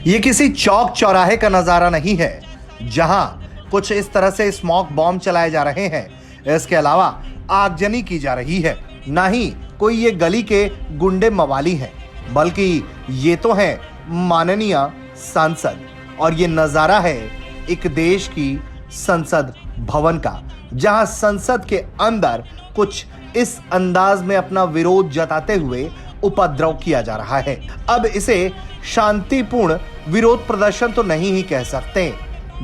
ये किसी चौक चौराहे का नजारा नहीं है जहां कुछ इस तरह से स्मोक बॉम्ब चलाए जा रहे हैं। इसके अलावा आगजनी की जा रही है। ना ही कोई ये गली के गुंडे मवाली हैं, बल्कि ये तो है माननीय सांसद। और ये नजारा है एक देश की संसद भवन का, जहां संसद के अंदर कुछ इस अंदाज में अपना विरोध जताते हुए उपद्रव किया जा रहा है। अब इसे शांतिपूर्ण विरोध प्रदर्शन तो नहीं ही कह सकते,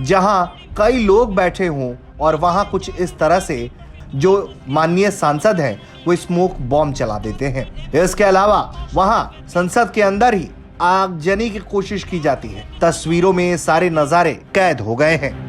जहां कई लोग बैठे हों और वहां कुछ इस तरह से जो माननीय सांसद हैं वो स्मोक बॉम्ब चला देते हैं। इसके अलावा वहां संसद के अंदर ही आगजनी की कोशिश की जाती है। तस्वीरों में ये सारे नजारे कैद हो गए हैं।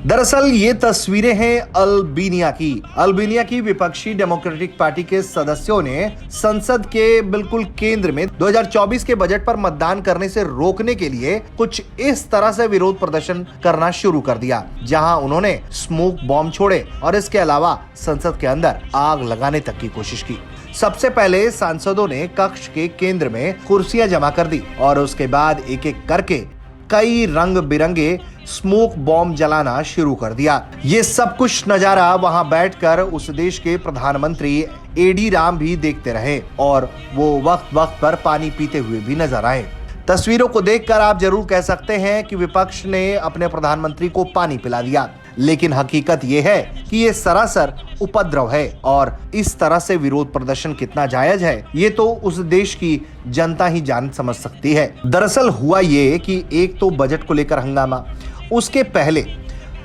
दरअसल ये तस्वीरें हैं अल्बानिया की विपक्षी डेमोक्रेटिक पार्टी के सदस्यों ने संसद के बिल्कुल केंद्र में 2024 के बजट पर मतदान करने से रोकने के लिए कुछ इस तरह से विरोध प्रदर्शन करना शुरू कर दिया, जहां उन्होंने स्मोक बॉम्ब छोड़े और इसके अलावा संसद के अंदर आग लगाने तक की कोशिश की। सबसे पहले सांसदों ने कक्ष के केंद्र में कुर्सियां जमा कर दी और उसके बाद एक एक करके कई रंग बिरंगे स्मोक बॉम्ब जलाना शुरू कर दिया। ये सब कुछ नजारा वहां बैठकर उस देश के प्रधानमंत्री एडी राम भी देखते रहे और वो वक्त वक्त पर पानी पीते हुए भी नजर आए। तस्वीरों को देखकर आप जरूर कह सकते हैं कि विपक्ष ने अपने प्रधानमंत्री को पानी पिला दिया, लेकिन हकीकत ये है कि ये सरासर उपद्रव है और इस तरह से विरोध प्रदर्शन कितना जायज है ये तो उस देश की जनता ही जान समझ सकती है। दरअसल हुआ ये कि एक तो बजट को लेकर हंगामा, उसके पहले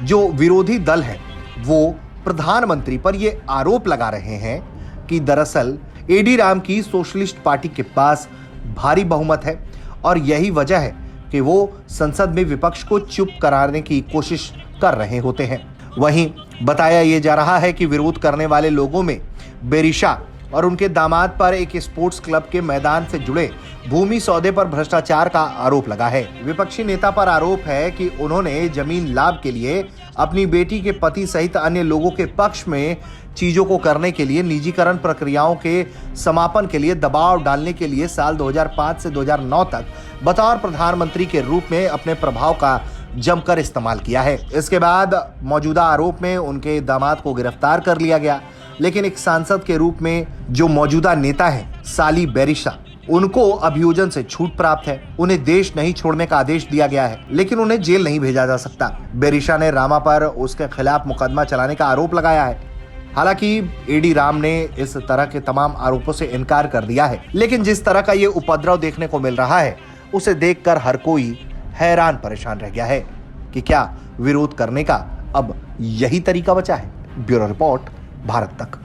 जो विरोधी दल है वो प्रधानमंत्री पर ये आरोप लगा रहे हैं कि दरअसल एडी राम की सोशलिस्ट पार्टी के पास भारी बहुमत है और यही वजह है कि वो संसद में विपक्ष को चुप कराने की कोशिश कर रहे होते हैं। वहीं बताया ये जा रहा है कि विरोध करने वाले लोगों में बेरिशा और उनके दामाद पर एक स्पोर्ट्स क्लब के मैदान से जुड़े भूमि सौदे पर भ्रष्टाचार का आरोप लगा है। विपक्षी नेता पर आरोप है कि उन्होंने जमीन लाभ के लिए अपनी बेटी के पति सहित अन्य लोगों के पक्ष में चीजों को करने के लिए निजीकरण प्रक्रियाओं के समापन के लिए दबाव डालने के लिए साल 2005 से 2009 तक बतौर प्रधानमंत्री के रूप में अपने प्रभाव का जमकर इस्तेमाल किया है। इसके बाद मौजूदा आरोप में उनके दामाद को गिरफ्तार कर लिया गया, लेकिन एक सांसद के रूप में जो मौजूदा नेता है साली बेरिशा, उनको अभियोजन से छूट प्राप्त है। उन्हें देश नहीं छोड़ने का आदेश दिया गया है, लेकिन उन्हें जेल नहीं भेजा जा सकता। बेरिशा ने रामा पर उसके खिलाफ मुकदमा चलाने का आरोप लगाया है। हालांकि एडी राम ने इस तरह के तमाम आरोपों से इनकार कर दिया है, लेकिन जिस तरह का ये उपद्रव देखने को मिल रहा है उसे देखकर हर कोई हैरान परेशान रह गया है कि क्या विरोध करने का अब यही तरीका बचा है। ब्यूरो रिपोर्ट, भारत तक।